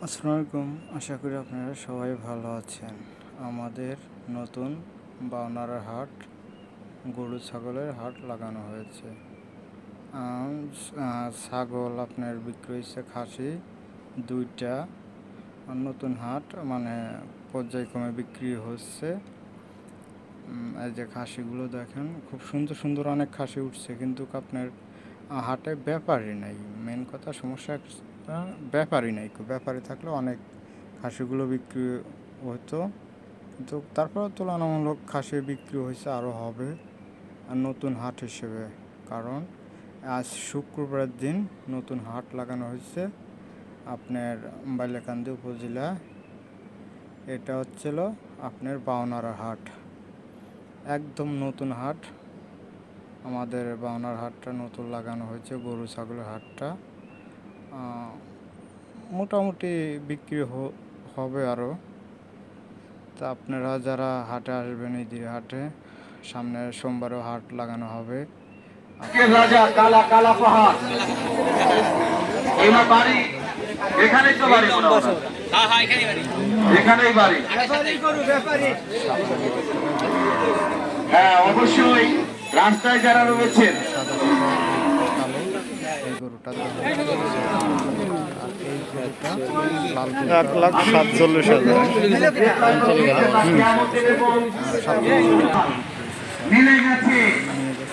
আসসালামু আলাইকুম। আশা করি আপনারা সবাই ভালো আছেন। আমাদের নতুন বাউনার হাট, গরু ছাগলের হাট লাগানো হয়েছে। ছাগল আপনার বিক্রি হয়েছে খাসি 2টা। নতুন হাট মানে পর্যায়ক্রমে বিক্রি হচ্ছে। এই যে খাসিগুলো দেখেন, খুব সুন্দর সুন্দর অনেক খাসি উঠছে, কিন্তু আপনার হাটে ব্যাপারই নাই। মেন কথা সমস্যা ব্যাপারই নাই। ব্যাপারী থাকলে অনেক খাসিগুলো বিক্রি হতো, কিন্তু তারপরেও তুলনামূলক খাসি বিক্রি হয়েছে, আরও হবে। আর নতুন হাট হিসেবে, কারণ আজ শুক্রবারের দিন নতুন হাট লাগানো হয়েছে আপনার বাইলাকান্দি উপজেলা। এটা হচ্ছিল আপনার বাউনারা হাট, একদম নতুন হাট। আমাদের বাউনার হাটটা নতুন লাগানো হয়েছে, গরু ছাগলের হাটটা মোটামুটি বিক্রি হবে আরও। তা আপনারা যারা হাটে আসবেন, এই হাটে সামনে সোমবারও হাট লাগানো হবে। রাজা কালা কালা পাহাড় বাড়ি, এখানেই তো বাড়ি, এখানেই বাড়ি। হ্যাঁ, অবশ্যই রাস্তায় যারা রয়েছেন, এই গরুটা 1,47,000 মিলে গেছে।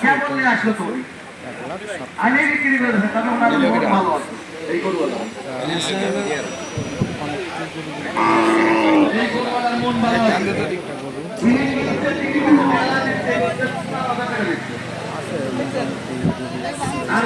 কেমন আসলো তুমি? 1,07,000। আমি বিক্রি করেছে, তবে ওনার মন ভালো আছে। এই গরুওয়ালা মন ভালো আছে। আর